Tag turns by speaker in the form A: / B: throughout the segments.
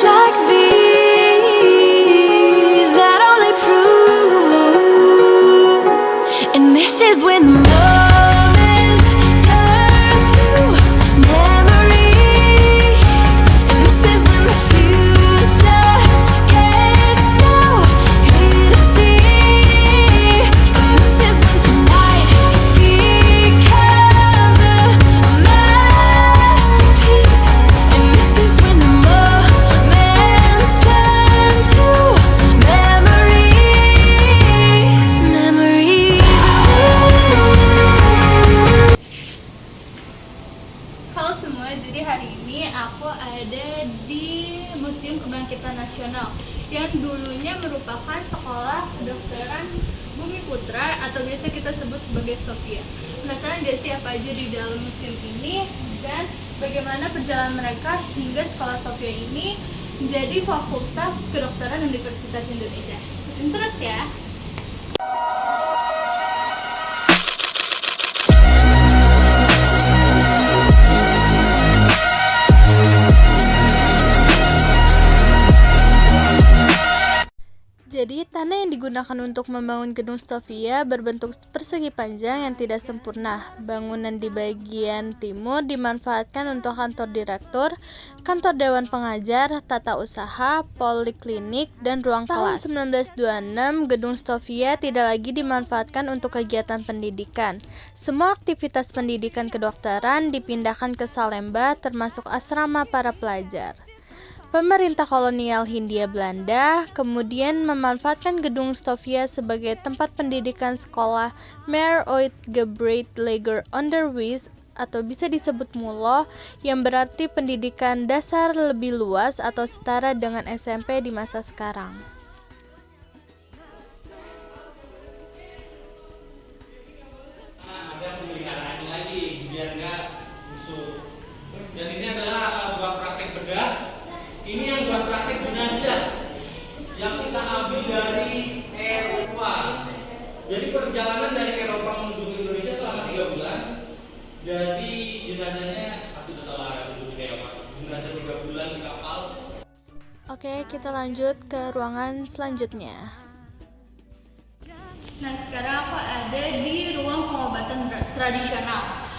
A: like these that only prove, and this is when the moments turn to memories, and this is when the future gets so clear to see, and this is when tonight becomes a masterpiece, and this is when the moments turn to memories, memories.
B: Halo semua, jadi hari ini aku ada di Museum Kebangkitan Nasional yang dulunya merupakan Sekolah Kedokteran Bumi Putra atau biasa kita sebut sebagai Stovia. Penasaran gak sih apa aja di dalam museum ini dan bagaimana perjalanan mereka hingga Sekolah Stovia ini menjadi Fakultas Kedokteran Universitas Indonesia. Ikutin terus ya. Jadi, tanah yang digunakan untuk membangun gedung Stovia berbentuk persegi panjang yang tidak sempurna. Bangunan di bagian timur dimanfaatkan untuk kantor direktur, kantor dewan pengajar, tata usaha, poliklinik, dan ruang kelas. Tahun 1926, gedung Stovia tidak lagi dimanfaatkan untuk kegiatan pendidikan. Semua aktivitas pendidikan kedokteran dipindahkan ke Salemba, termasuk asrama para pelajar. Pemerintah kolonial Hindia Belanda kemudian memanfaatkan gedung Stovia sebagai tempat pendidikan sekolah Meer Uitgebreid Lager Onderwijs atau bisa disebut MULO yang berarti pendidikan dasar lebih luas atau setara dengan SMP di masa sekarang.
C: Ada pemeliharaannya lagi biar nggak busuk. Dan ini adalah buat praktek bedah. Ini yang buat praktek jenazah yang kita ambil dari Eropa. Jadi perjalanan dari Eropa menuju ke Indonesia selama 3 bulan. Jadi jenazahnya satu tahun menuju ke Eropa. Jenazah 3 bulan di kapal.
B: Oke, kita lanjut ke ruangan selanjutnya. Nah, sekarang aku ada di ruang pengobatan tradisional.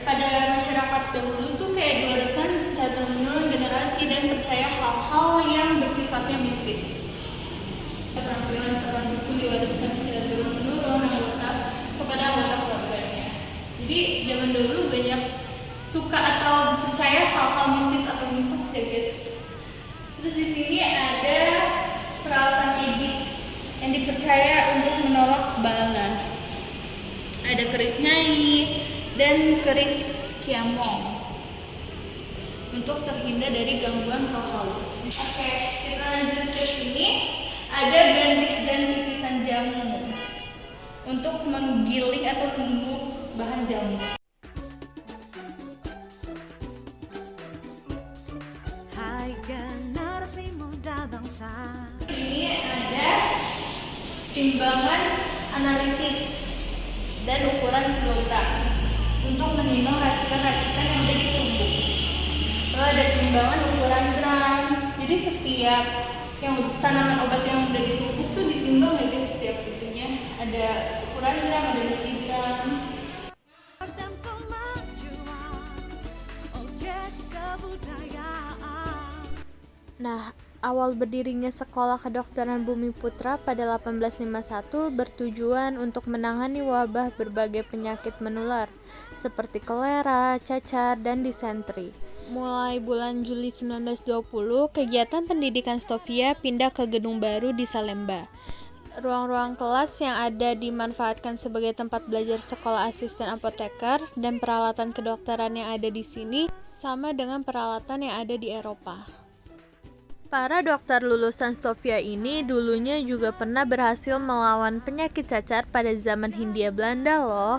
B: Pada masyarakat dahulu tuh kayak diwariskan secara turun-menurun generasi dan percaya hal-hal yang bersifatnya mistis. Keterampilan seorang dukun diwariskan secara turun-menurun kepada anggota keluarganya. Jadi zaman dulu banyak suka atau percaya hal-hal mistis atau mitos ya guys. Terus di sini ada peralatan magic yang dipercaya untuk menolak bala. Ada keris nyai dan keris kiamong untuk terhindar dari gangguan roh halus. Oke, kita lanjut ke sini. Ada gandik dan pipisan jamu untuk menggiling atau membuat bahan jamu.
A: Hai generasi muda bangsa.
B: Ini ada timbangan analitis dan ukuran kilogram untuk menimbang racikan-racikan yang ada di tubuh. Lalu ada timbangan ukuran gram. Jadi setiap yang tanaman obat yang ada di tubuh tuh ditimbang ya guys, setiap itunya. Ada ukuran gram, ada miligram.
A: Dan kemajuan, objek kebudayaan.
B: Nah, awal berdirinya Sekolah Kedokteran Bumi Putra pada 1851 bertujuan untuk menangani wabah berbagai penyakit menular seperti kolera, cacar, dan disentri. Mulai bulan Juli 1920, kegiatan pendidikan Stovia pindah ke gedung baru di Salemba. Ruang-ruang kelas yang ada dimanfaatkan sebagai tempat belajar sekolah asisten apoteker dan peralatan kedokteran yang ada di sini sama dengan peralatan yang ada di Eropa. Para dokter lulusan Stovia ini dulunya juga pernah berhasil melawan penyakit cacar pada zaman Hindia Belanda loh.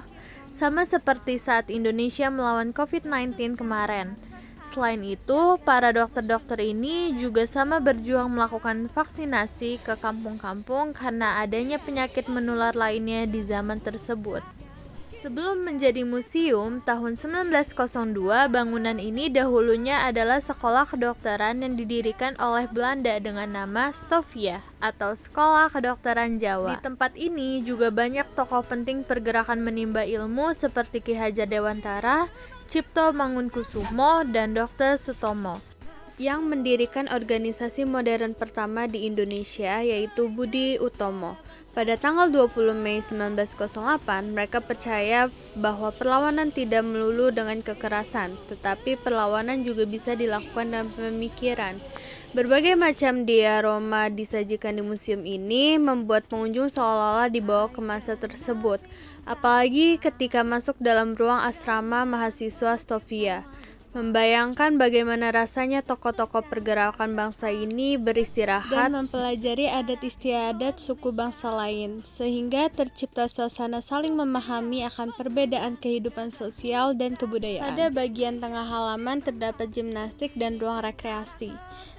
B: Sama seperti saat Indonesia melawan COVID-19 kemarin. Selain itu, para dokter-dokter ini juga sama berjuang melakukan vaksinasi ke kampung-kampung karena adanya penyakit menular lainnya di zaman tersebut.
D: Sebelum menjadi museum, tahun 1902 bangunan ini dahulunya adalah sekolah kedokteran yang didirikan oleh Belanda dengan nama Stovia atau Sekolah Kedokteran Jawa. Di tempat ini juga banyak tokoh penting pergerakan menimba ilmu seperti Ki Hajar Dewantara, Cipto Mangunkusumo, dan Dr. Sutomo yang mendirikan organisasi modern pertama di Indonesia yaitu Budi Utomo. Pada tanggal 20 Mei 1908, mereka percaya bahwa perlawanan tidak melulu dengan kekerasan, tetapi perlawanan juga bisa dilakukan dalam pemikiran. Berbagai macam diorama disajikan di museum ini membuat pengunjung seolah-olah dibawa ke masa tersebut, apalagi ketika masuk dalam ruang asrama mahasiswa Stovia. Membayangkan bagaimana rasanya tokoh-tokoh pergerakan bangsa ini beristirahat dan mempelajari adat istiadat suku bangsa lain, sehingga tercipta suasana saling memahami akan perbedaan kehidupan sosial dan kebudayaan. Pada bagian tengah halaman terdapat gimnastik dan ruang rekreasi.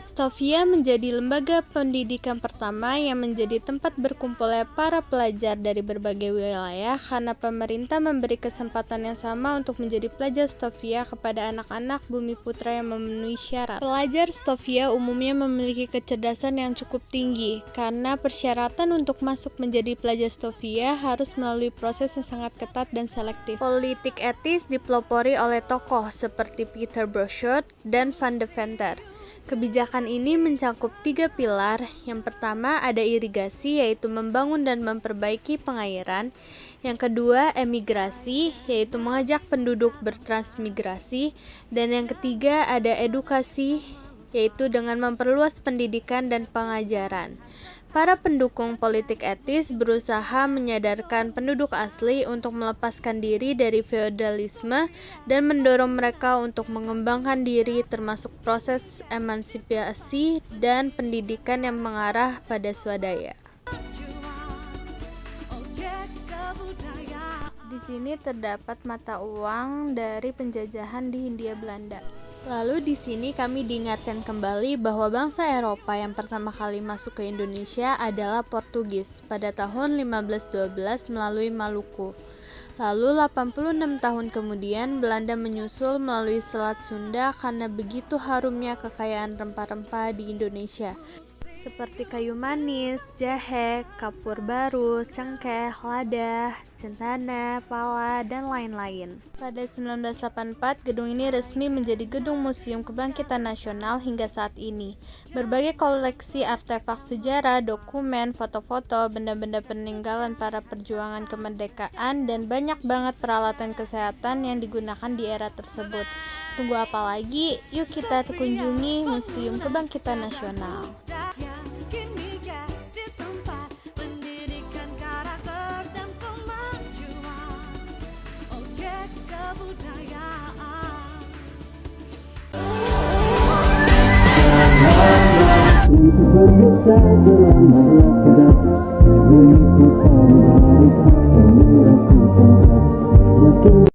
D: Stovia menjadi lembaga pendidikan pertama yang menjadi tempat berkumpulnya para pelajar dari berbagai wilayah karena pemerintah memberi kesempatan yang sama untuk menjadi pelajar Stovia kepada anak-anak bumi putra yang memenuhi syarat. Pelajar Stovia umumnya memiliki kecerdasan yang cukup tinggi karena persyaratan untuk masuk menjadi pelajar Stovia harus melalui proses yang sangat ketat dan selektif. Politik etis dipelopori oleh tokoh seperti Peter Broshut dan Van de Venter. Kebijakan ini mencakup 3 pilar. Yang pertama ada irigasi, yaitu membangun dan memperbaiki pengairan. Yang kedua emigrasi, yaitu mengajak penduduk bertransmigrasi. Dan yang ketiga ada edukasi, yaitu dengan memperluas pendidikan dan pengajaran. Para pendukung politik etis berusaha menyadarkan penduduk asli untuk melepaskan diri dari feodalisme dan mendorong mereka untuk mengembangkan diri, termasuk proses emansipasi dan pendidikan yang mengarah pada swadaya. Di sini terdapat mata uang dari penjajahan di Hindia Belanda. Lalu di sini kami diingatkan kembali bahwa bangsa Eropa yang pertama kali masuk ke Indonesia adalah Portugis pada tahun 1512 melalui Maluku. Lalu 86 tahun kemudian Belanda menyusul melalui Selat Sunda karena begitu harumnya kekayaan rempah-rempah di Indonesia, seperti kayu manis, jahe, kapur baru, cengkeh, lada, cendana, pala, dan lain-lain. Pada 1984, gedung ini resmi menjadi Gedung Museum Kebangkitan Nasional hingga saat ini. Berbagai koleksi artefak sejarah, dokumen, foto-foto, benda-benda peninggalan para perjuangan kemerdekaan, dan banyak banget peralatan kesehatan yang digunakan di era tersebut. Tunggu apa lagi? Yuk kita kunjungi Museum Kebangkitan Nasional.
E: Untuk berdusta selama sedap Diriku sama hari tak semula ku sangka.